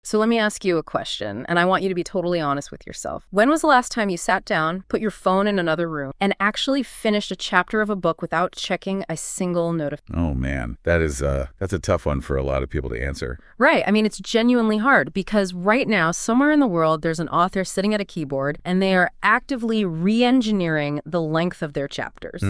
So let me ask you a question, and I want you to be totally honest with yourself. When was the last time you sat down, put your phone in another room, and actually finished a chapter of a book without checking a single notification? Oh, man. That's a tough one for a lot of people to answer. Right. I mean, it's genuinely hard because right now, somewhere in the world, there's an author sitting at a keyboard, and they are actively re-engineering the length of their chapters.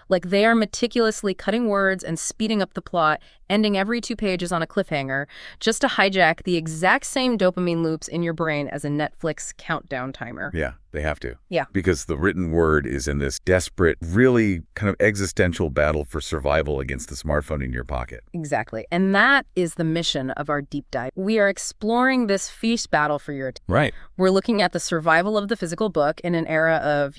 Like they are meticulously cutting words and speeding up the plot, ending every 2 pages on a cliffhanger, just to hijack the exact same dopamine loops in your brain as a Netflix countdown timer. Yeah, they have to. Yeah. Because the written word is in this desperate, really kind of existential battle for survival against the smartphone in your pocket. Exactly. And that is the mission of our deep dive. We are exploring this fierce battle for your attention. Right. We're looking at the survival of the physical book in an era of,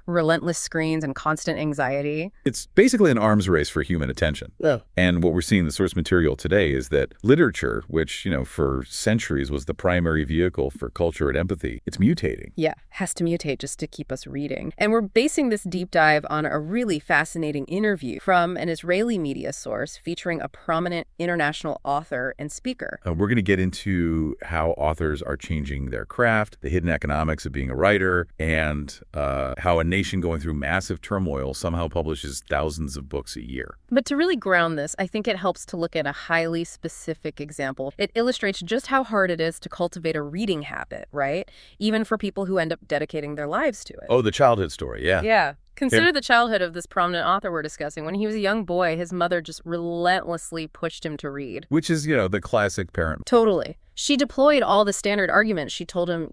relentless screens and constant anxiety. It's basically an arms race for human attention. Yeah. And what we're seeing in the source material today is that literature, which, for centuries was the primary vehicle for culture and empathy, it's mutating. Yeah, has to mutate just to keep us reading. And we're basing this deep dive on a really fascinating interview from an Israeli media source featuring a prominent international author and speaker. We're going to get into how authors are changing their craft, the hidden economics of being a writer, and how a nation going through massive turmoil somehow publishes thousands of books a year. But to really ground this, I think it helps to look at a highly specific example. It illustrates just how hard it is to cultivate a reading habit, right? Even for people who end up dedicating their lives to it. Oh, the childhood story, yeah. Yeah. Consider the childhood of this prominent author we're discussing. When he was a young boy, his mother just relentlessly pushed him to read. Which is, the classic parent. Totally. She deployed all the standard arguments. She told him,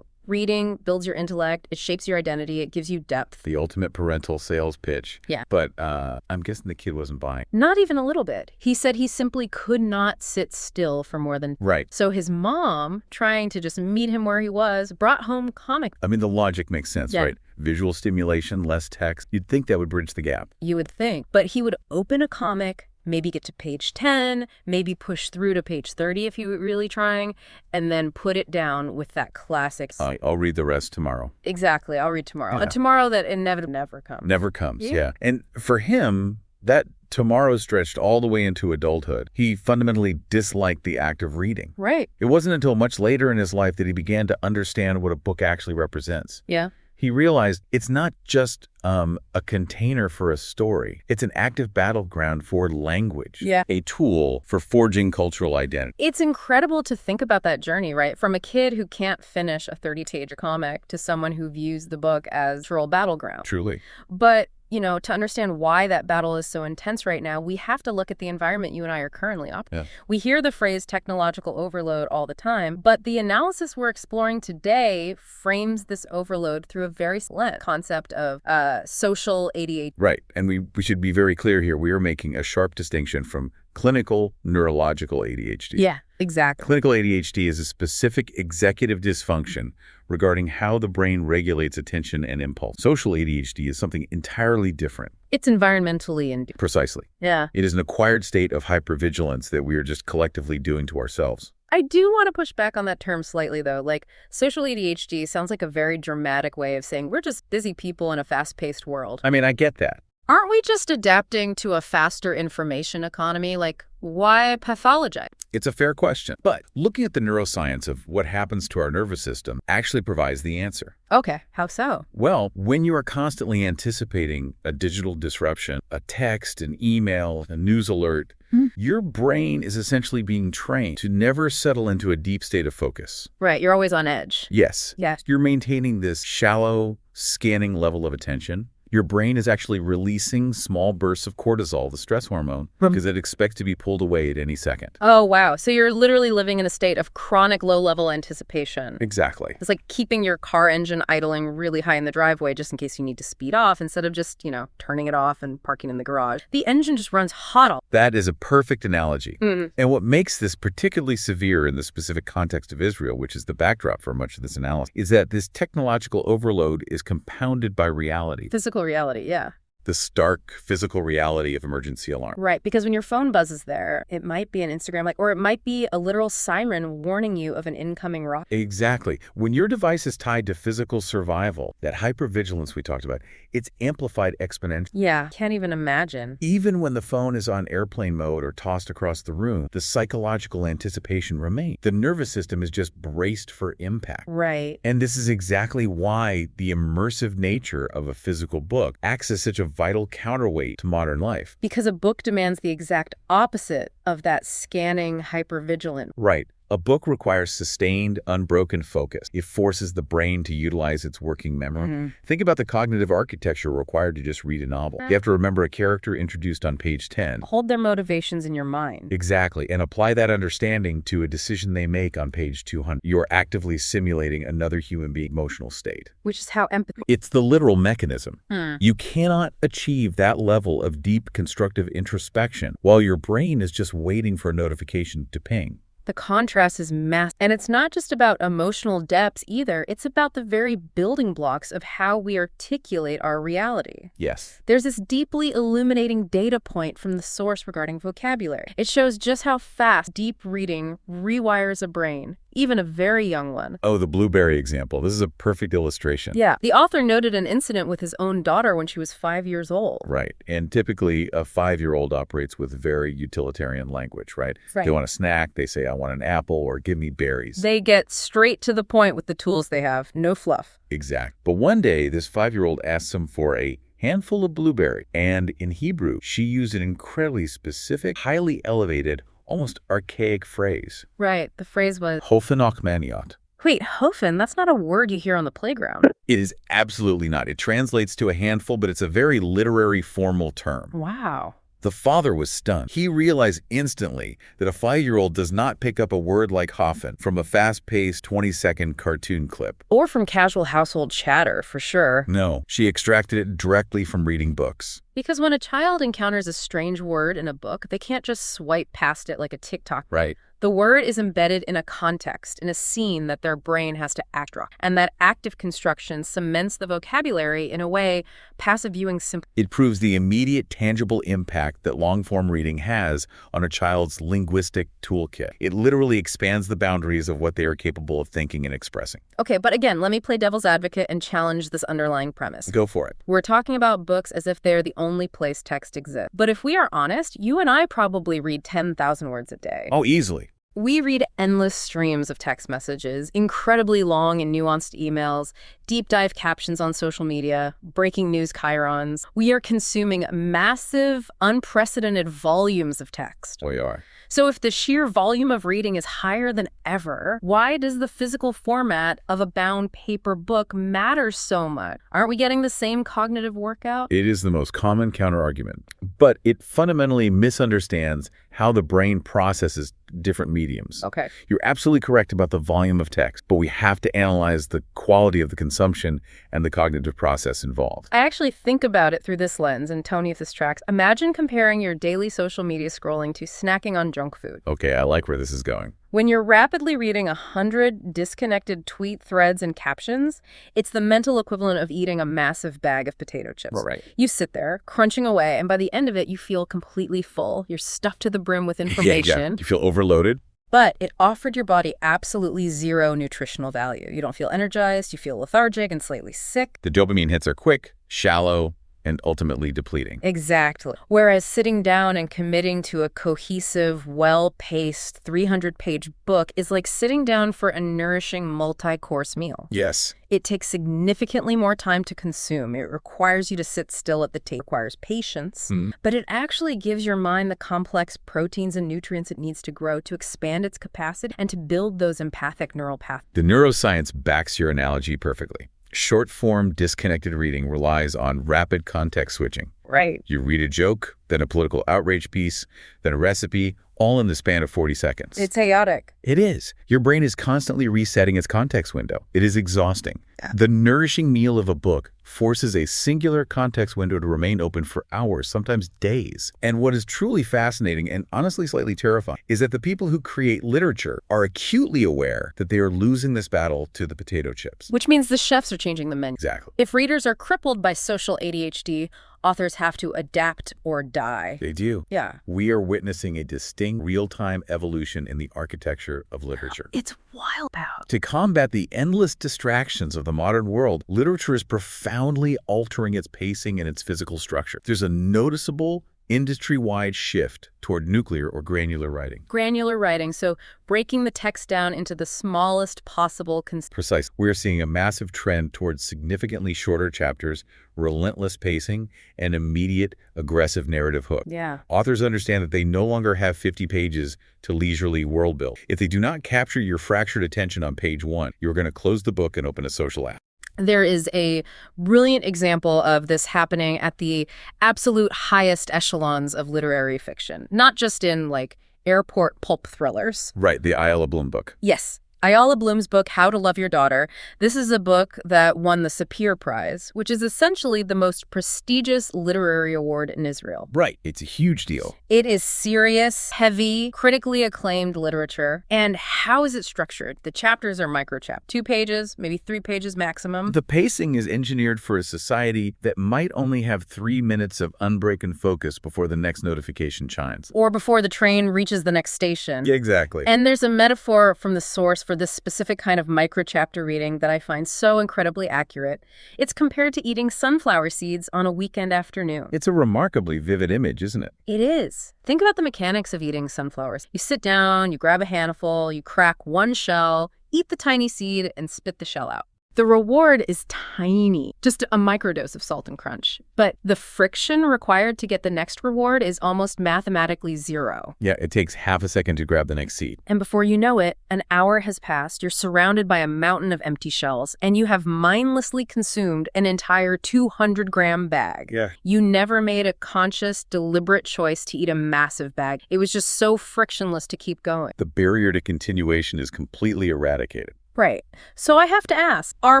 reading builds your intellect, it shapes your identity, it gives you depth. The ultimate parental sales pitch. Yeah. But I'm guessing the kid wasn't buying. Not even a little bit. He said he simply could not sit still for more than... Right. So his mom, trying to just meet him where he was, brought home comics. I mean, the logic makes sense, Yeah. right? Visual stimulation, less text. You'd think that would bridge the gap. You would think. But he would open a comic, maybe get to page 10, maybe push through to page 30 if you were really trying, and then put it down with that classic... I'll read the rest tomorrow. Exactly. I'll read tomorrow. Yeah. A tomorrow that inevitably never comes. Never comes, Yeah. yeah. And for him, that tomorrow stretched all the way into adulthood. He fundamentally disliked the act of reading. Right. It wasn't until much later in his life that he began to understand what a book actually represents. Yeah. He realized it's not just a container for a story. It's an active battleground for language. Yeah. A tool for forging cultural identity. It's incredible to think about that journey, right? From a kid who can't finish a 30-page comic to someone who views the book as a cultural battleground. Truly. But, to understand why that battle is so intense right now, we have to look at the environment you and I are currently operating. Yeah. We hear the phrase technological overload all the time, but the analysis we're exploring today frames this overload through a very select concept of social ADHD. Right. And we should be very clear here. We are making a sharp distinction from clinical neurological ADHD. Yeah, exactly. Clinical ADHD is a specific executive dysfunction regarding how the brain regulates attention and impulse. Social ADHD is something entirely different. It's environmentally induced. Precisely. Yeah. It is an acquired state of hypervigilance that we are just collectively doing to ourselves. I do want to push back on that term slightly, though. Like, social ADHD sounds like a very dramatic way of saying we're just busy people in a fast-paced world. I mean, I get that. Aren't we just adapting to a faster information economy? Like, why pathologize? It's a fair question. But looking at the neuroscience of what happens to our nervous system actually provides the answer. Okay, how so? Well, when you are constantly anticipating a digital disruption, a text, an email, a news alert, your brain is essentially being trained to never settle into a deep state of focus. Right, you're always on edge. Yes. Yes. You're maintaining this shallow, scanning level of attention. Your brain is actually releasing small bursts of cortisol, the stress hormone, because it expects to be pulled away at any second. Oh, wow. So you're literally living in a state of chronic low-level anticipation. Exactly. It's like keeping your car engine idling really high in the driveway just in case you need to speed off instead of just, turning it off and parking in the garage. The engine just runs hot all. That is a perfect analogy. Mm-hmm. And what makes this particularly severe in the specific context of Israel, which is the backdrop for much of this analysis, is that this technological overload is compounded by reality. Physical reality, yeah. the stark physical reality of emergency alarm. Right, because when your phone buzzes there, it might be an Instagram, or it might be a literal siren warning you of an incoming rocket. Exactly. When your device is tied to physical survival, that hypervigilance we talked about, it's amplified exponentially. Yeah, can't even imagine. Even when the phone is on airplane mode or tossed across the room, the psychological anticipation remains. The nervous system is just braced for impact. Right. And this is exactly why the immersive nature of a physical book acts as such a vital counterweight to modern life. Because a book demands the exact opposite of that scanning hypervigilant. Right. A book requires sustained, unbroken focus. It forces the brain to utilize its working memory. Think about the cognitive architecture required to just read a novel. You have to remember a character introduced on page 10. Hold their motivations in your mind. Exactly, and apply that understanding to a decision they make on page 200. You're actively simulating another human being's emotional state. Which is how empathy... It's the literal mechanism. You cannot achieve that level of deep constructive introspection while your brain is just waiting for a notification to ping. The contrast is massive. And it's not just about emotional depths either. It's about the very building blocks of how we articulate our reality. Yes. There's this deeply illuminating data point from the source regarding vocabulary. It shows just how fast deep reading rewires a brain, even a very young one. Oh, the blueberry example. This is a perfect illustration. Yeah. The author noted an incident with his own daughter when she was 5 years old. Right. And typically, a 5-year-old operates with very utilitarian language, right? They want a snack. They say, I want an apple, or give me berries. They get straight to the point with the tools they have. No fluff. Exact. But one day, this 5-year-old asks him for a handful of blueberry. And in Hebrew, she used an incredibly specific, highly elevated, almost archaic phrase. Right. The phrase was... Hofen achmaniot. Wait, hofen? That's not a word you hear on the playground. It is absolutely not. It translates to a handful, but it's a very literary, formal term. Wow. The father was stunned. He realized instantly that a 5-year-old does not pick up a word like Hoffen from a fast-paced 20-second cartoon clip. Or from casual household chatter, for sure. No, she extracted it directly from reading books. Because when a child encounters a strange word in a book, they can't just swipe past it like a TikTok. Right. The word is embedded in a context, in a scene that their brain has to act on. And that active construction cements the vocabulary in a way passive viewing simply... It proves the immediate, tangible impact that long-form reading has on a child's linguistic toolkit. It literally expands the boundaries of what they are capable of thinking and expressing. Okay, but again, let me play devil's advocate and challenge this underlying premise. Go for it. We're talking about books as if they're the only place text exists. But if we are honest, you and I probably read 10,000 words a day. Oh, easily. We read endless streams of text messages, incredibly long and nuanced emails, deep dive captions on social media, breaking news chyrons. We are consuming massive, unprecedented volumes of text. We are. So if the sheer volume of reading is higher than ever, why does the physical format of a bound paper book matter so much? Aren't we getting the same cognitive workout? It is the most common counterargument, but it fundamentally misunderstands how the brain processes different mediums. Okay. You're absolutely correct about the volume of text, but we have to analyze the quality of the consumption and the cognitive process involved. I actually think about it through this lens, and Tony, if this tracks, imagine comparing your daily social media scrolling to snacking on junk food. Okay, I like where this is going. When you're rapidly reading 100 disconnected tweet threads and captions, it's the mental equivalent of eating a massive bag of potato chips. Right. You sit there, crunching away, and by the end of it, you feel completely full. You're stuffed to the brim with information. Yeah. You feel overloaded. But it offered your body absolutely zero nutritional value. You don't feel energized, you feel lethargic and slightly sick. The dopamine hits are quick, shallow, and ultimately depleting. Exactly. Whereas sitting down and committing to a cohesive, well-paced 300-page book is like sitting down for a nourishing multi-course meal. Yes. It takes significantly more time to consume. It requires you to sit still at the table. It requires patience. But it actually gives your mind the complex proteins and nutrients it needs to grow to expand its capacity and to build those empathic neural pathways. The neuroscience backs your analogy perfectly. Short-form, disconnected reading relies on rapid context switching. Right. You read a joke, then a political outrage piece, then a recipe, all in the span of 40 seconds. It's chaotic. It is. Your brain is constantly resetting its context window. It is exhausting. The nourishing meal of a book forces a singular context window to remain open for hours, sometimes days. And what is truly fascinating and honestly slightly terrifying is that the people who create literature are acutely aware that they are losing this battle to the potato chips. Which means the chefs are changing the menu. Exactly. If readers are crippled by social ADHD, authors have to adapt or die. They do. Yeah. We are witnessing a distinct real-time evolution in the architecture of literature. It's wild about. To combat the endless distractions of the modern world, literature is profoundly altering its pacing and its physical structure. There's a noticeable industry-wide shift toward nuclear or granular writing. Granular writing, so breaking the text down into the smallest possible... Precise. We are seeing a massive trend towards significantly shorter chapters, relentless pacing, and immediate, aggressive narrative hook. Yeah. Authors understand that they no longer have 50 pages to leisurely world build. If they do not capture your fractured attention on page 1, you're going to close the book and open a social app. There is a brilliant example of this happening at the absolute highest echelons of literary fiction, not just in, like, airport pulp thrillers. Right, the Ayala Bloom book. Yes. Ayala Bloom's book, How to Love Your Daughter. This is a book that won the Sapir Prize, which is essentially the most prestigious literary award in Israel. Right. It's a huge deal. It is serious, heavy, critically acclaimed literature. And how is it structured? The chapters are microchap. 2 pages, maybe 3 pages maximum. The pacing is engineered for a society that might only have 3 minutes of unbroken focus before the next notification chimes. Or before the train reaches the next station. Exactly. And there's a metaphor from the source for this specific kind of microchapter reading that I find so incredibly accurate. It's compared to eating sunflower seeds on a weekend afternoon. It's a remarkably vivid image, isn't it? It is. Think about the mechanics of eating sunflowers. You sit down, you grab a handful, you crack one shell, eat the tiny seed, and spit the shell out. The reward is tiny, just a microdose of salt and crunch. But the friction required to get the next reward is almost mathematically zero. Yeah, it takes half a second to grab the next seed. And before you know it, an hour has passed, you're surrounded by a mountain of empty shells, and you have mindlessly consumed an entire 200-gram bag. Yeah. You never made a conscious, deliberate choice to eat a massive bag. It was just so frictionless to keep going. The barrier to continuation is completely eradicated. Right. So I have to ask, are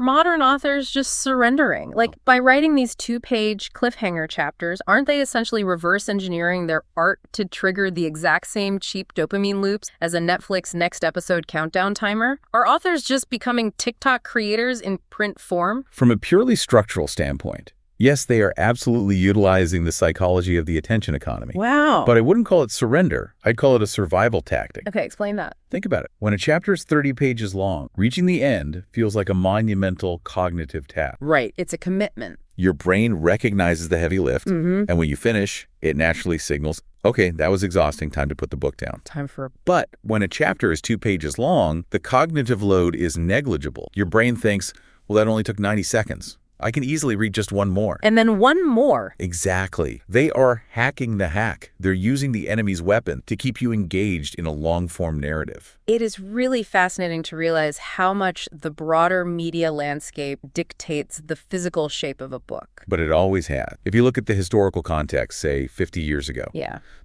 modern authors just surrendering? Like, by writing these 2-page cliffhanger chapters, aren't they essentially reverse engineering their art to trigger the exact same cheap dopamine loops as a Netflix next episode countdown timer? Are authors just becoming TikTok creators in print form? From a purely structural standpoint, yes, they are absolutely utilizing the psychology of the attention economy. Wow. But I wouldn't call it surrender. I'd call it a survival tactic. Okay, explain that. Think about it. When a chapter is 30 pages long, reaching the end feels like a monumental cognitive task. Right. It's a commitment. Your brain recognizes the heavy lift, and when you finish, it naturally signals, okay, that was exhausting, time to put the book down. Time for... But when a chapter is 2 pages long, the cognitive load is negligible. Your brain thinks, well, that only took 90 seconds. I can easily read just one more. And then one more. Exactly. They are hacking the hack. They're using the enemy's weapon to keep you engaged in a long-form narrative. It is really fascinating to realize how much the broader media landscape dictates the physical shape of a book. But it always has. If you look at the historical context, say 50 years ago,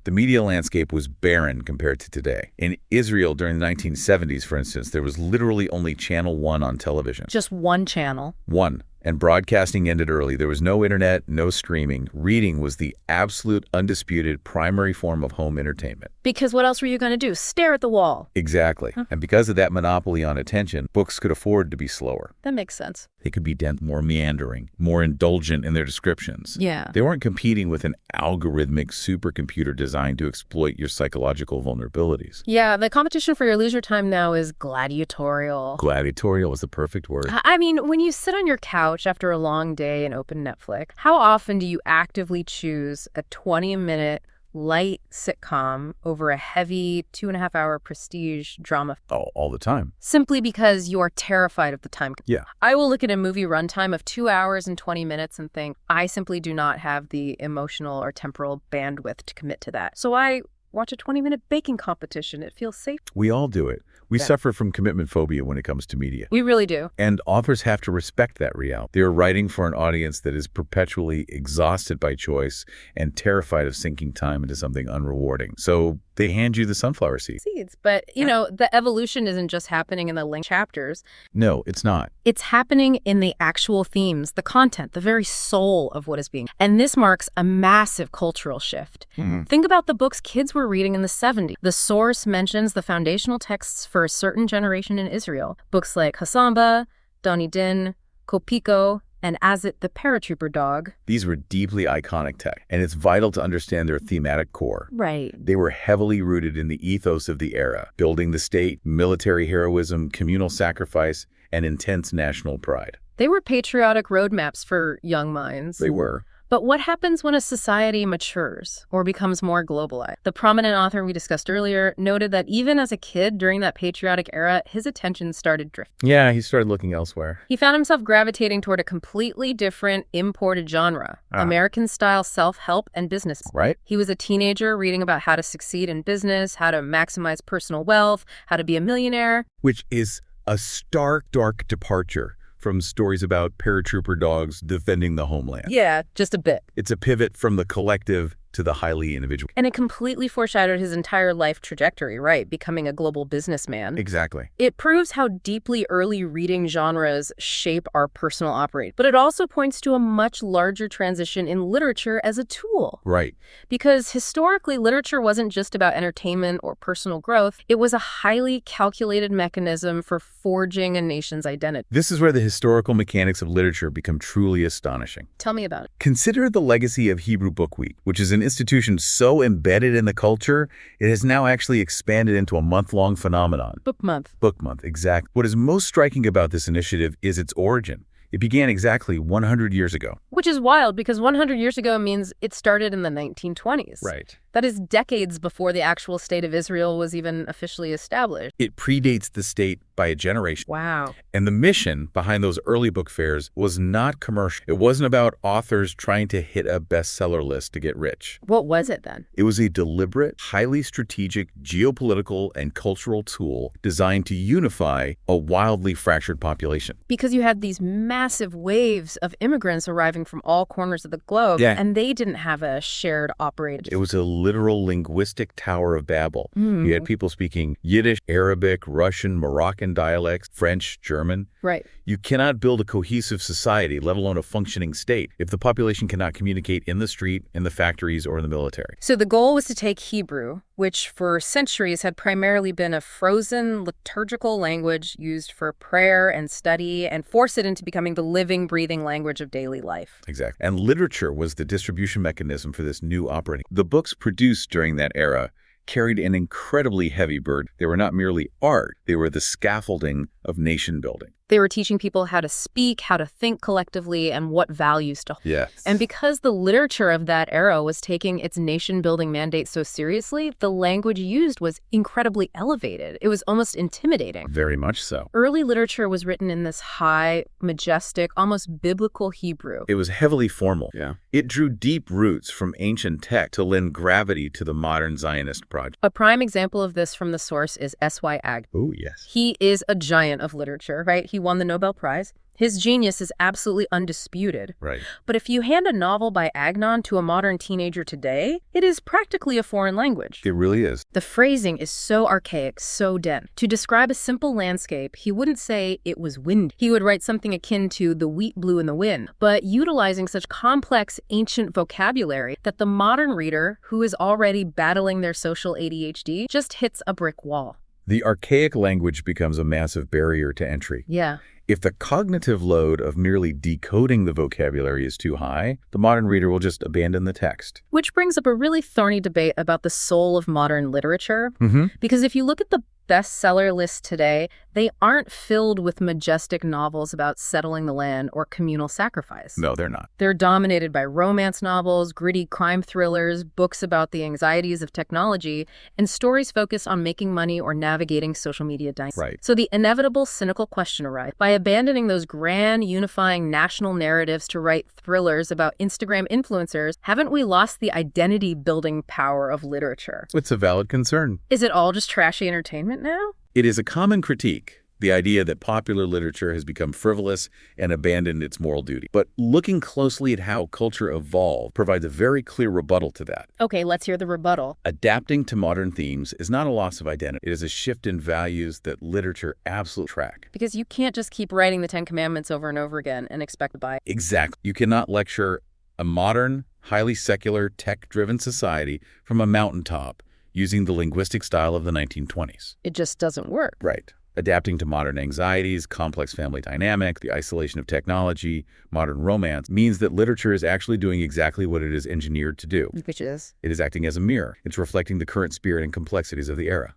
the media landscape was barren compared to today. In Israel during the 1970s, for instance, there was literally only Channel 1 on television. Just one channel. One. And broadcasting ended early. There was no internet, no streaming. Reading was the absolute, undisputed primary form of home entertainment. Because what else were you going to do? Stare at the wall. Exactly. And because of that monopoly on attention, books could afford to be slower. That makes sense. They could be more meandering, more indulgent in their descriptions. Yeah. They weren't competing with an algorithmic supercomputer designed to exploit your psychological vulnerabilities. Yeah, the competition for your leisure time now is gladiatorial. Gladiatorial is the perfect word. I mean, when you sit on your couch after a long day and open Netflix, how often do you actively choose a 20-minute light sitcom over a heavy 2.5-hour prestige drama? All the time. Simply because you are terrified of the time. Yeah. I will look at a movie runtime of 2 hours and 20 minutes and think, I simply do not have the emotional or temporal bandwidth to commit to that. So I watch a 20-minute baking competition. It feels safe. We all do it. We suffer from commitment phobia when it comes to media. We really do. And authors have to respect that reality. They are writing for an audience that is perpetually exhausted by choice and terrified of sinking time into something unrewarding. So They hand you the sunflower seeds. But, the evolution isn't just happening in the linked chapters. No, it's not. It's happening in the actual themes, the content, the very soul of what is being. And this marks a massive cultural shift. Think about the books kids were reading in the 70s. The source mentions the foundational texts for a certain generation in Israel. Books like Hassamba, Doni Din, Kopiko, and As It the Paratrooper Dog. These were deeply iconic texts, and it's vital to understand their thematic core. Right. They were heavily rooted in the ethos of the era, building the state, military heroism, communal sacrifice, and intense national pride. They were patriotic roadmaps for young minds. They were. But what happens when a society matures or becomes more globalized? The prominent author we discussed earlier noted that even as a kid during that patriotic era, his attention started drifting. Yeah, he started looking elsewhere. He found himself gravitating toward a completely different imported genre, American-style self-help and business. Right. He was a teenager reading about how to succeed in business, how to maximize personal wealth, how to be a millionaire. Which is a stark, dark departure from stories about paratrooper dogs defending the homeland. Yeah, just a bit. It's a pivot from the collective to the highly individual. And it completely foreshadowed his entire life trajectory, right? Becoming a global businessman. Exactly. It proves how deeply early reading genres shape our personal operate. But it also points to a much larger transition in literature as a tool. Right. Because historically, literature wasn't just about entertainment or personal growth. It was a highly calculated mechanism for forging a nation's identity. This is where the historical mechanics of literature become truly astonishing. Tell me about it. Consider the legacy of Hebrew Book Week, which is an institution so embedded in the culture, it has now actually expanded into a month-long phenomenon. Book Month. Book Month, exact. What is most striking about this initiative is its origin. It began exactly 100 years ago. Which is wild because 100 years ago means it started in the 1920s. Right. That is decades before the actual state of Israel was even officially established. It predates the state by a generation. Wow. And the mission behind those early book fairs was not commercial. It wasn't about authors trying to hit a bestseller list to get rich. What was it then? It was a deliberate, highly strategic geopolitical and cultural tool designed to unify a wildly fractured population. Because you had these massive waves of immigrants arriving from all corners of the globe, and they didn't have a shared operating. It was a literal linguistic Tower of Babel. You had people speaking Yiddish, Arabic, Russian, Moroccan dialects, French, German. Right. You cannot build a cohesive society, let alone a functioning state, if the population cannot communicate in the street, in the factories, or in the military. So the goal was to take Hebrew, which for centuries had primarily been a frozen liturgical language used for prayer and study, and force it into becoming the living, breathing language of daily life. Exactly. And literature was the distribution mechanism for this new operating. The books produced during that era carried an incredibly heavy burden. They were not merely art, they were the scaffolding of nation building. They were teaching people how to speak, how to think collectively, and what values to hold. Yes. And because the literature of that era was taking its nation-building mandate so seriously, the language used was incredibly elevated. It was almost intimidating. Very much so. Early literature was written in this high, majestic, almost biblical Hebrew. It was heavily formal. Yeah. It drew deep roots from ancient text to lend gravity to the modern Zionist project. A prime example of this from the source is S.Y. Agnew. Oh, yes. He is a giant of literature, right? He won the Nobel Prize. His genius is absolutely undisputed. Right. But if you hand a novel by Agnon to a modern teenager today, it is practically a foreign language. It really is. The phrasing is so archaic, so dense. To describe a simple landscape, he wouldn't say it was windy. He would write something akin to the wheat blew in the wind, but utilizing such complex, ancient vocabulary that the modern reader, who is already battling their social ADHD, just hits a brick wall. The archaic language becomes a massive barrier to entry. Yeah. If the cognitive load of merely decoding the vocabulary is too high, the modern reader will just abandon the text. Which brings up a really thorny debate about the soul of modern literature. Mm-hmm. Because if you look at the bestseller lists today, they aren't filled with majestic novels about settling the land or communal sacrifice. No, they're not. They're dominated by romance novels, gritty crime thrillers, books about the anxieties of technology, and stories focused on making money or navigating social media dynamics. Right. So the inevitable cynical question arises. By abandoning those grand, unifying national narratives to write thrillers about Instagram influencers, haven't we lost the identity-building power of literature? It's a valid concern. Is it all just trashy entertainment now? It is a common critique. The idea that popular literature has become frivolous and abandoned its moral duty. But looking closely at how culture evolved provides a very clear rebuttal to that. Okay, let's hear the rebuttal. Adapting to modern themes is not a loss of identity. It is a shift in values that literature absolutely track. Because you can't just keep writing the Ten Commandments over and over again and expect to buy it. Exactly. You cannot lecture a modern, highly secular, tech-driven society from a mountaintop using the linguistic style of the 1920s. It just doesn't work. Right. Adapting to modern anxieties, complex family dynamics, the isolation of technology, modern romance means that literature is actually doing exactly what it is engineered to do. Which is? It is acting as a mirror. It's reflecting the current spirit and complexities of the era.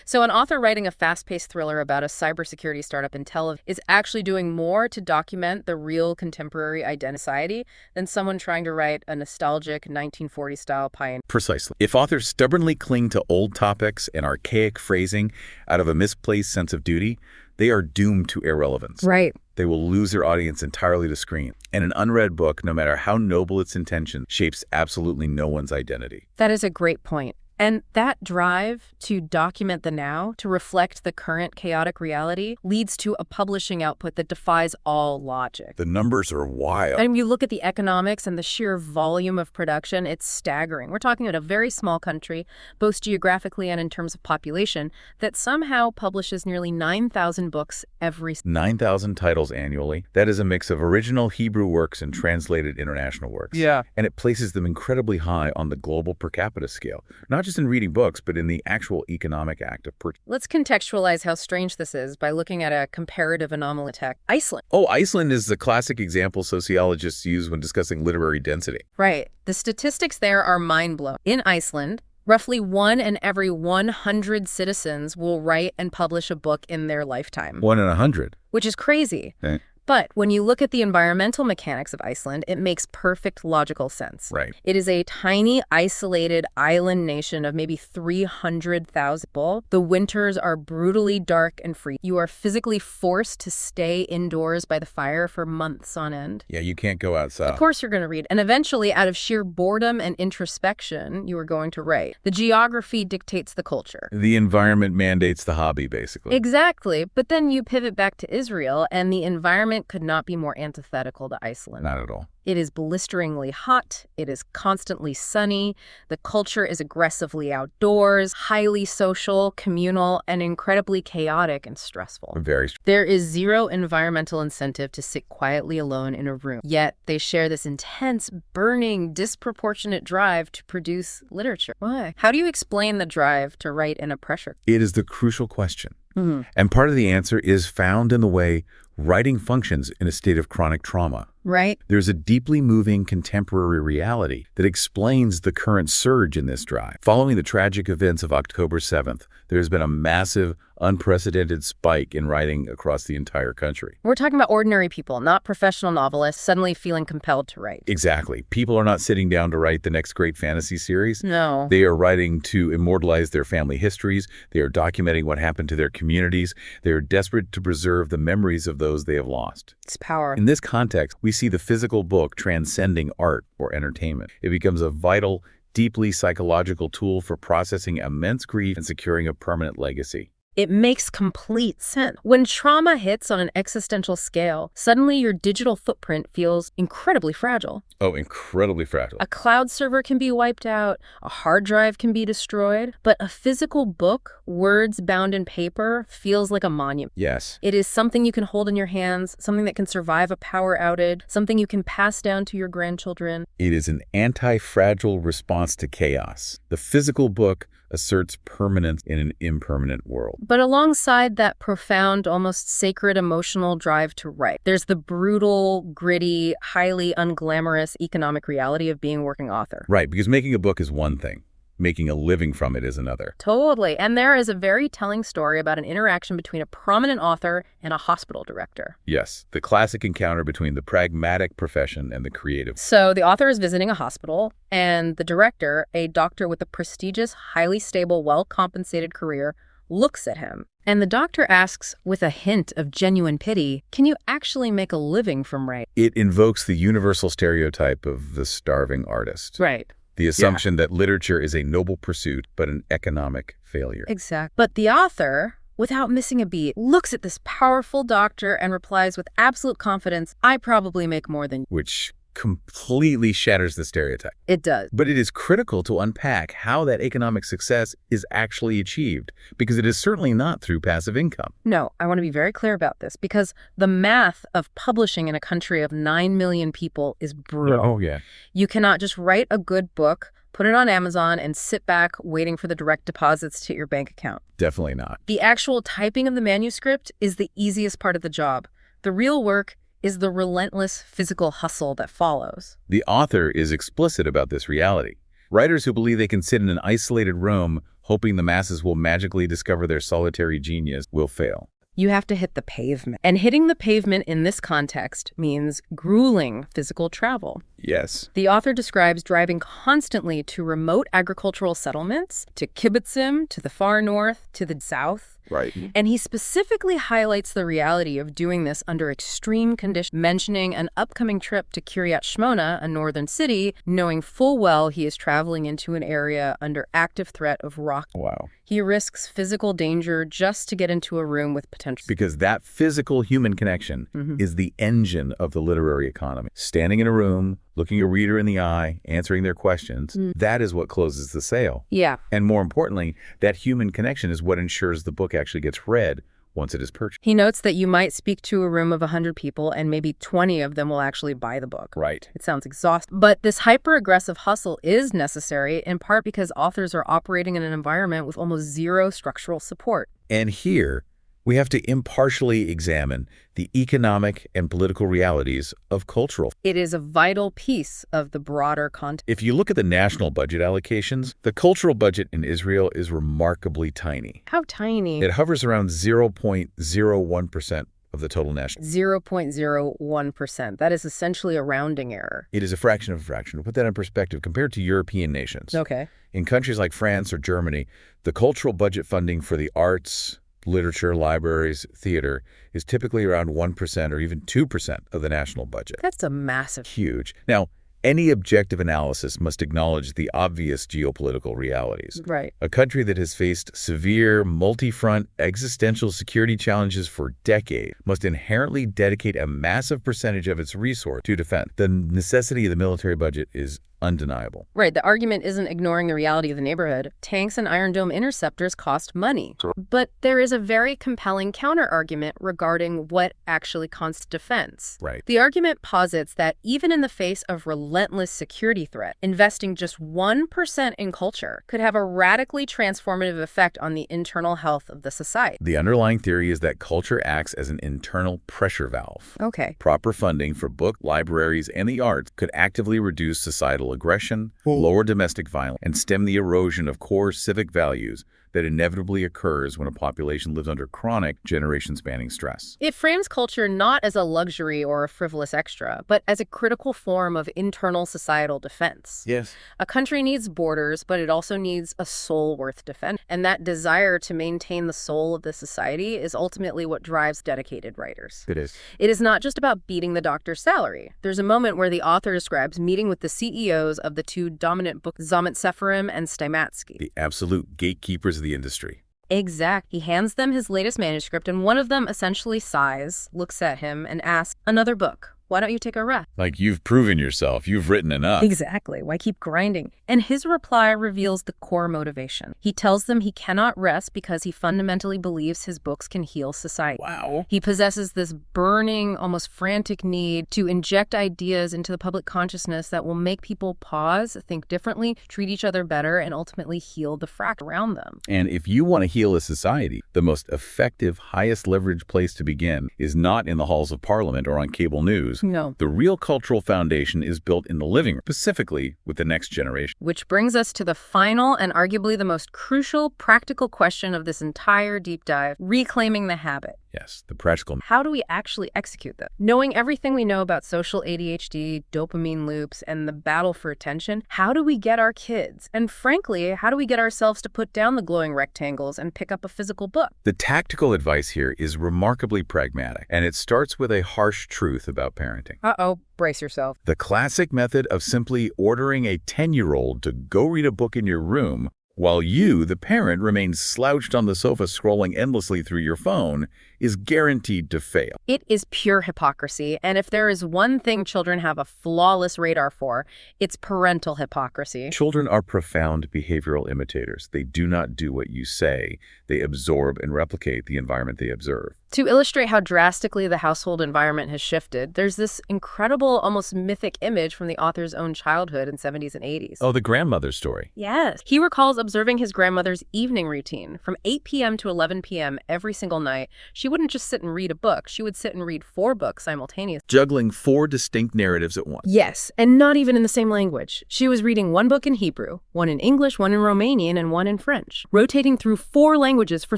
So an author writing a fast-paced thriller about a cybersecurity startup in Tel Aviv is actually doing more to document the real contemporary identity than someone trying to write a nostalgic 1940s-style pioneer. Precisely. If authors stubbornly cling to old topics and archaic phrasing out of a misplaced sense of duty, they are doomed to irrelevance. Right. They will lose their audience entirely to screen. And an unread book, no matter how noble its intention, shapes absolutely no one's identity. That is a great point. And that drive to document the now, to reflect the current chaotic reality, leads to a publishing output that defies all logic. The numbers are wild. And when you look at the economics and the sheer volume of production, it's staggering. We're talking about a very small country, both geographically and in terms of population, that somehow publishes nearly 9,000 books every 9,000 titles annually. That is a mix of original Hebrew works and translated international works. Yeah. And it places them incredibly high on the global per capita scale. Not just in reading books, but in the actual economic act of purchase. Let's contextualize how strange this is by looking at a comparative anomaly tech. Iceland. Oh, Iceland is the classic example sociologists use when discussing literary density. Right. The statistics there are mind-blowing. In Iceland, roughly 1 in every 100 citizens will write and publish a book in their lifetime. 1 in 100. Which is crazy. Okay. But when you look at the environmental mechanics of Iceland, it makes perfect logical sense. Right. It is a tiny, isolated island nation of maybe 300,000 people. The winters are brutally dark and free. You are physically forced to stay indoors by the fire for months on end. Yeah, you can't go outside. Of course you're going to read. And eventually, out of sheer boredom and introspection, you are going to write. The geography dictates the culture. The environment mandates the hobby, basically. Exactly. But then you pivot back to Israel, and the environment could not be more antithetical to Iceland. Not at all. It is blisteringly hot. It is constantly sunny. The culture is aggressively outdoors, highly social, communal, and incredibly chaotic and stressful. Very. There is zero environmental incentive to sit quietly alone in a room. Yet they share this intense, burning, disproportionate drive to produce literature. Why? How do you explain the drive to write in a pressure? It is the crucial question. Mm-hmm. And part of the answer is found in the way writing functions in a state of chronic trauma. Right. There's a deeply moving contemporary reality that explains the current surge in this drive. Following the tragic events of October 7th, there has been a massive, unprecedented spike in writing across the entire country. We're talking about ordinary people, not professional novelists, suddenly feeling compelled to write. Exactly. People are not sitting down to write the next great fantasy series. No. They are writing to immortalize their family histories. They are documenting what happened to their communities. They are desperate to preserve the memories of those they have lost. It's power. In this context, we see the physical book transcending art or entertainment. It becomes a vital, deeply psychological tool for processing immense grief and securing a permanent legacy. It makes complete sense. When trauma hits on an existential scale, suddenly your digital footprint feels incredibly fragile. Oh, incredibly fragile. A cloud server can be wiped out, a hard drive can be destroyed, but a physical book, words bound in paper, feels like a monument. Yes. It is something you can hold in your hands, something that can survive a power outage, something you can pass down to your grandchildren. It is an anti-fragile response to chaos. The physical book asserts permanence in an impermanent world. But alongside that profound, almost sacred emotional drive to write, there's the brutal, gritty, highly unglamorous economic reality of being a working author. Right, because making a book is one thing. Making a living from it is another. Totally. And there is a very telling story about an interaction between a prominent author and a hospital director. Yes, the classic encounter between the pragmatic profession and the creative. So the author is visiting a hospital, and the director, a doctor with a prestigious, highly stable, well-compensated career, looks at him. And the doctor asks, with a hint of genuine pity, can you actually make a living from writing? It invokes the universal stereotype of the starving artist. Right. The assumption that literature is a noble pursuit, but an economic failure. Exactly. But the author, without missing a beat, looks at this powerful doctor and replies with absolute confidence, "I probably make more than you." Which completely shatters the stereotype. It does. But it is critical to unpack how that economic success is actually achieved, because it is certainly not through passive income. No, I want to be very clear about this, because the math of publishing in a country of 9 million people is brutal. Oh, yeah. You cannot just write a good book, put it on Amazon, and sit back waiting for the direct deposits to your bank account. Definitely not. The actual typing of the manuscript is the easiest part of the job. The real work is the relentless physical hustle that follows. The author is explicit about this reality. Writers who believe they can sit in an isolated room hoping the masses will magically discover their solitary genius will fail. You have to hit the pavement. And hitting the pavement in this context means grueling physical travel. Yes. The author describes driving constantly to remote agricultural settlements, to kibbutzim, to the far north, to the south. Right. And he specifically highlights the reality of doing this under extreme conditions, mentioning an upcoming trip to Kiryat Shmona, a northern city, knowing full well he is traveling into an area under active threat of rock. Wow. He risks physical danger just to get into a room with potential. Because that physical human connection is the engine of the literary economy. Standing in a room, looking a reader in the eye, answering their questions, that is what closes the sale. Yeah. And more importantly, that human connection is what ensures the book actually gets read once it is purchased. He notes that you might speak to a room of 100 people and maybe 20 of them will actually buy the book. Right. It sounds exhausting. But this hyper-aggressive hustle is necessary in part because authors are operating in an environment with almost zero structural support. And here, we have to impartially examine the economic and political realities of cultural. It is a vital piece of the broader context. If you look at the national budget allocations, the cultural budget in Israel is remarkably tiny. How tiny? It hovers around 0.01% of the total national. 0.01%. That is essentially a rounding error. It is a fraction of a fraction. To put that in perspective, compared to European nations. Okay. In countries like France or Germany, the cultural budget funding for the arts, literature, libraries, theater is typically around 1% or even 2% of the national budget. That's a massive. Huge. Now, any objective analysis must acknowledge the obvious geopolitical realities. Right. A country that has faced severe, multi-front existential security challenges for decades must inherently dedicate a massive percentage of its resource to defense. The necessity of the military budget is undeniable. Right. The argument isn't ignoring the reality of the neighborhood. Tanks and Iron Dome interceptors cost money. But there is a very compelling counter-argument regarding what actually constitutes defense. Right. The argument posits that even in the face of relentless security threat, investing just 1% in culture could have a radically transformative effect on the internal health of the society. The underlying theory is that culture acts as an internal pressure valve. Okay. Proper funding for book, libraries, and the arts could actively reduce societal aggression, lower domestic violence, and stem the erosion of core civic values that inevitably occurs when a population lives under chronic, generation-spanning stress. It frames culture not as a luxury or a frivolous extra, but as a critical form of internal societal defense. Yes. A country needs borders, but it also needs a soul worth defending. And that desire to maintain the soul of the society is ultimately what drives dedicated writers. It is. It is not just about beating the doctor's salary. There's a moment where the author describes meeting with the CEOs of the two dominant books, Zamet Seferim and Steimatsky. The absolute gatekeepers of the industry. Exact. He hands them his latest manuscript, and one of them essentially sighs, looks at him, and asks, "Another book. Why don't you take a rest?" Like, you've proven yourself. You've written enough. Exactly. Why keep grinding? And his reply reveals the core motivation. He tells them he cannot rest because he fundamentally believes his books can heal society. Wow. He possesses this burning, almost frantic need to inject ideas into the public consciousness that will make people pause, think differently, treat each other better, and ultimately heal the fracture around them. And if you want to heal a society, the most effective, highest leverage place to begin is not in the halls of parliament or on cable news. No. The real cultural foundation is built in the living room, specifically with the next generation. Which brings us to the final and arguably the most crucial practical question of this entire deep dive, reclaiming the habit. Yes, the practical. How do we actually execute this? Knowing everything we know about social ADHD, dopamine loops, and the battle for attention, how do we get our kids? And frankly, how do we get ourselves to put down the glowing rectangles and pick up a physical book? The tactical advice here is remarkably pragmatic, and it starts with a harsh truth about parenting. Uh-oh, brace yourself. The classic method of simply ordering a 10-year-old to go read a book in your room while you, the parent, remains slouched on the sofa scrolling endlessly through your phone, is guaranteed to fail. It is pure hypocrisy, and if there is one thing children have a flawless radar for, it's parental hypocrisy. Children are profound behavioral imitators. They do not do what you say. They absorb and replicate the environment they observe. To illustrate how drastically the household environment has shifted, there's this incredible, almost mythic image from the author's own childhood in 70s and 80s. Oh, the grandmother story. Yes. He recalls observing his grandmother's evening routine. From 8 p.m. to 11 p.m. every single night, she wouldn't just sit and read a book. She would sit and read 4 books simultaneously. Juggling 4 distinct narratives at once. Yes, and not even in the same language. She was reading 1 book in Hebrew, 1 in English, 1 in Romanian, and 1 in French, rotating through 4 languages for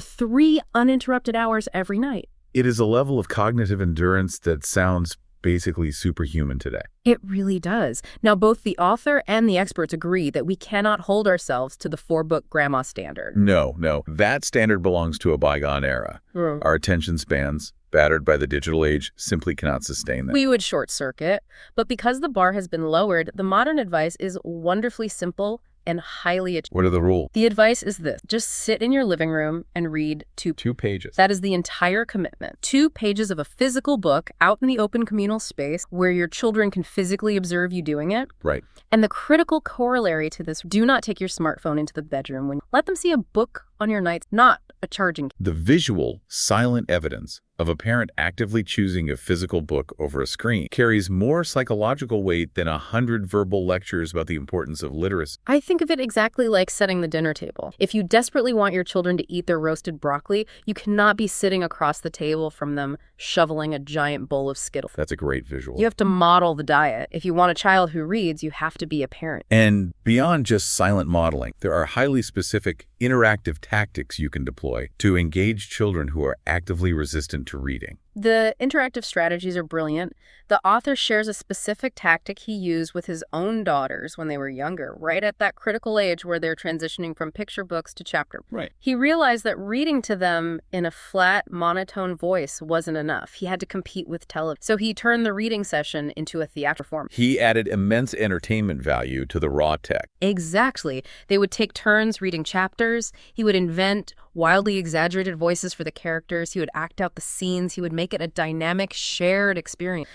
3 uninterrupted hours every night. It is a level of cognitive endurance that sounds basically superhuman today. It really does. Now, both the author and the experts agree that we cannot hold ourselves to the 4-book grandma standard. No. That standard belongs to a bygone era. Our attention spans, battered by the digital age, simply cannot sustain that. We would short circuit, but because the bar has been lowered, the modern advice is wonderfully simple and highly achievable. What are the rules? The advice is this: just sit in your living room and read 2 pages. That is the entire commitment. 2 pages of a physical book out in the open communal space where your children can physically observe you doing it. Right. And the critical corollary to this: do not take your smartphone into the bedroom. Let them see a book on your night, not a charging. The visual, silent evidence of a parent actively choosing a physical book over a screen carries more psychological weight than 100 verbal lectures about the importance of literacy. I think of it exactly like setting the dinner table. If you desperately want your children to eat their roasted broccoli, you cannot be sitting across the table from them shoveling a giant bowl of Skittles. That's a great visual. You have to model the diet. If you want a child who reads, you have to be a parent. And beyond just silent modeling, there are highly specific interactive tactics you can deploy to engage children who are actively resistant to reading. The interactive strategies are brilliant. The author shares a specific tactic he used with his own daughters when they were younger, right at that critical age where they're transitioning from picture books to chapter. Right. He realized that reading to them in a flat, monotone voice wasn't enough. He had to compete with television. So he turned the reading session into a theatrical form. He added immense entertainment value to the raw tech. Exactly. They would take turns reading chapters. He would invent wildly exaggerated voices for the characters. He would act out the scenes. He would make it a dynamic, shared experience.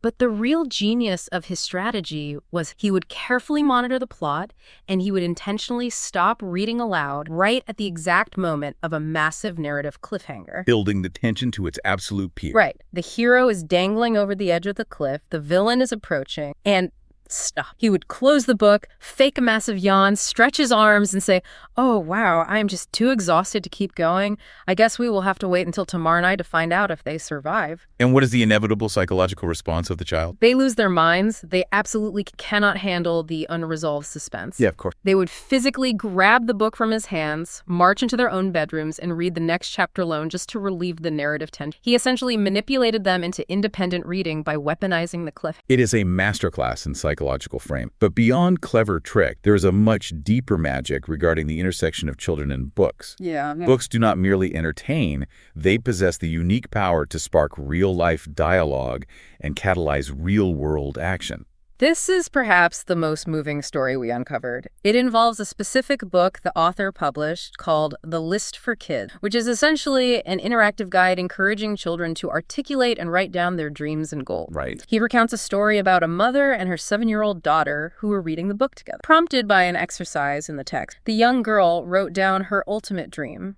But the real genius of his strategy was he would carefully monitor the plot, and he would intentionally stop reading aloud right at the exact moment of a massive narrative cliffhanger. Building the tension to its absolute peak. Right. The hero is dangling over the edge of the cliff. The villain is approaching, and stop. He would close the book, fake a massive yawn, stretch his arms, and say, "Oh, wow, I am just too exhausted to keep going. I guess we will have to wait until tomorrow night to find out if they survive." And what is the inevitable psychological response of the child? They lose their minds. They absolutely cannot handle the unresolved suspense. Yeah, of course. They would physically grab the book from his hands, march into their own bedrooms, and read the next chapter alone just to relieve the narrative tension. He essentially manipulated them into independent reading by weaponizing the cliff. It is a masterclass in psychological frame. But beyond clever trick, there is a much deeper magic regarding the intersection of children and books. Yeah. Books do not merely entertain, they possess the unique power to spark real-life dialogue and catalyze real-world action. This is perhaps the most moving story we uncovered. It involves a specific book the author published called The List for Kids, which is essentially an interactive guide encouraging children to articulate and write down their dreams and goals. Right. He recounts a story about a mother and her 7-year-old daughter who were reading the book together. Prompted by an exercise in the text, the young girl wrote down her ultimate dream.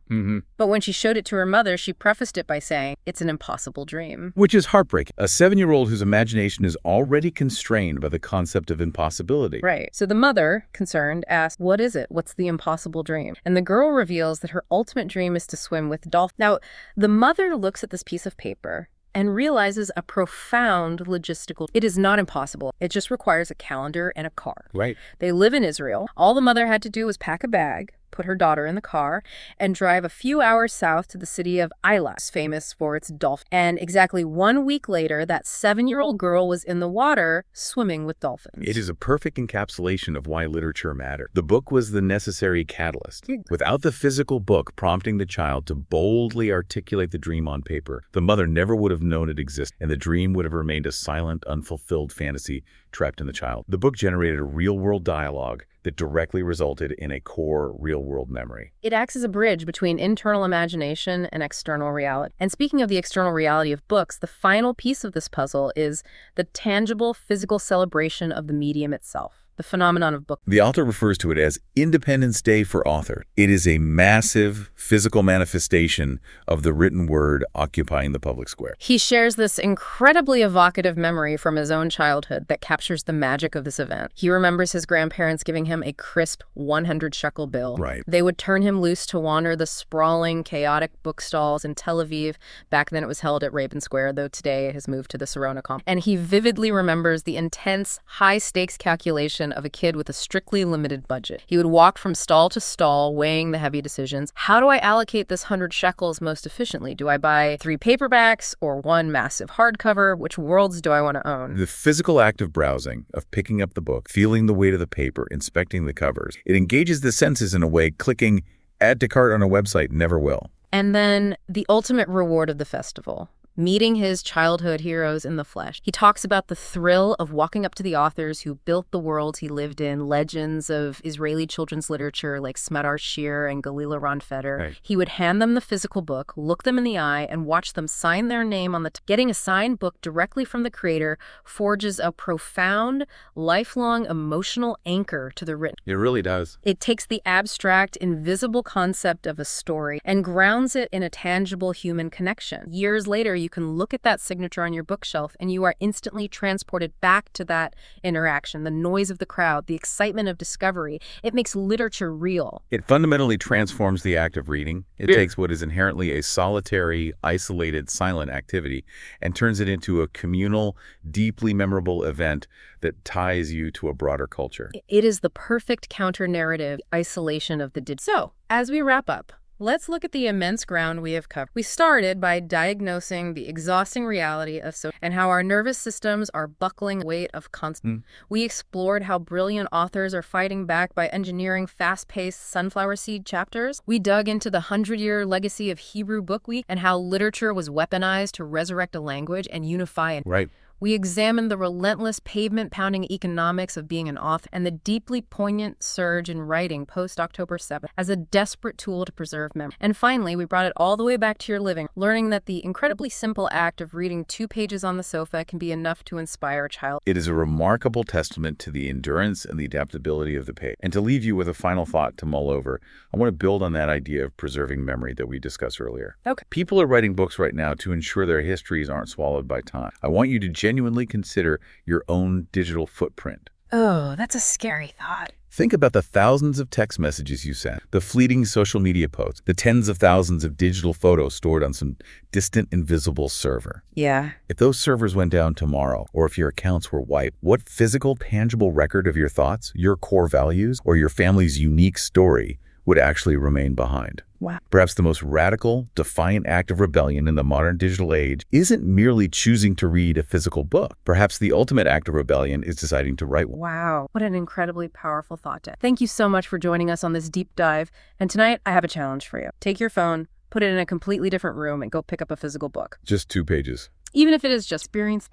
But when she showed it to her mother, she prefaced it by saying, "It's an impossible dream." Which is heartbreaking. A 7-year-old whose imagination is already constrained by the concept of impossibility. Right. So the mother, concerned, asks, "What is it? What's the impossible dream?" And the girl reveals that her ultimate dream is to swim with dolphins. Now, the mother looks at this piece of paper and realizes a profound logistical. It is not impossible. It just requires a calendar and a car. Right. They live in Israel. All the mother had to do was pack a bag, put her daughter in the car, and drive a few hours south to the city of Eilat, famous for its dolphins. And exactly 1 week later, that 7-year-old girl was in the water swimming with dolphins. It is a perfect encapsulation of why literature mattered. The book was the necessary catalyst. Without the physical book prompting the child to boldly articulate the dream on paper, the mother never would have known it existed, and the dream would have remained a silent, unfulfilled fantasy trapped in the child. The book generated a real-world dialogue that directly resulted in a core real-world memory. It acts as a bridge between internal imagination and external reality. And speaking of the external reality of books, the final piece of this puzzle is the tangible physical celebration of the medium itself. The phenomenon of book. The author refers to it as Independence Day for author. It is a massive physical manifestation of the written word occupying the public square. He shares this incredibly evocative memory from his own childhood that captures the magic of this event. He remembers his grandparents giving him a crisp 100-shekel bill. Right. They would turn him loose to wander the sprawling, chaotic bookstalls in Tel Aviv. Back then it was held at Rabin Square, though today it has moved to the Sarona complex. And he vividly remembers the intense, high-stakes calculation of a kid with a strictly limited budget. He would walk from stall to stall, weighing the heavy decisions. How do I allocate this 100 shekels most efficiently? Do I buy 3 paperbacks or 1 massive hardcover? Which worlds do I want to own? The physical act of browsing, of picking up the book, feeling the weight of the paper, inspecting the covers, it engages the senses in a way clicking add to cart on a website never will. And then the ultimate reward of the festival. Meeting his childhood heroes in the flesh. He talks about the thrill of walking up to the authors who built the worlds he lived in, legends of Israeli children's literature like Smadar Shir and Galila Ronfeder. Right. He would hand them the physical book, look them in the eye, and watch them sign their name on the Getting a signed book directly from the creator forges a profound, lifelong emotional anchor to the written. It really does. It takes the abstract, invisible concept of a story and grounds it in a tangible human connection. Years later, you can look at that signature on your bookshelf and you are instantly transported back to that interaction, the noise of the crowd, the excitement of discovery. It makes literature real. It fundamentally transforms the act of reading. It takes what is inherently a solitary, isolated, silent activity and turns it into a communal, deeply memorable event that ties you to a broader culture. It is the perfect counter-narrative isolation of the digital. So, as we wrap up, let's look at the immense ground we have covered. We started by diagnosing the exhausting reality of and how our nervous systems are buckling weight of constant. We explored how brilliant authors are fighting back by engineering fast-paced sunflower seed chapters. We dug into the 100-year legacy of Hebrew Book Week and how literature was weaponized to resurrect a language and unify. Right. We examined the relentless pavement-pounding economics of being an author and the deeply poignant surge in writing post-October 7th as a desperate tool to preserve memory. And finally, we brought it all the way back to your living, learning that the incredibly simple act of reading 2 pages on the sofa can be enough to inspire a child. It is a remarkable testament to the endurance and the adaptability of the page. And to leave you with a final thought to mull over, I want to build on that idea of preserving memory that we discussed earlier. Okay. People are writing books right now to ensure their histories aren't swallowed by time. I want you to genuinely consider your own digital footprint. Oh, that's a scary thought. Think about the thousands of text messages you sent, the fleeting social media posts, the tens of thousands of digital photos stored on some distant, invisible server. Yeah. If those servers went down tomorrow, or if your accounts were wiped, what physical, tangible record of your thoughts, your core values, or your family's unique story would actually remain behind? Wow. Perhaps the most radical, defiant act of rebellion in the modern digital age isn't merely choosing to read a physical book. Perhaps the ultimate act of rebellion is deciding to write one. Wow. What an incredibly powerful thought, Ted. Thank you so much for joining us on this deep dive. And tonight, I have a challenge for you. Take your phone, put it in a completely different room, and go pick up a physical book. Just 2 pages. Even if it is just experience.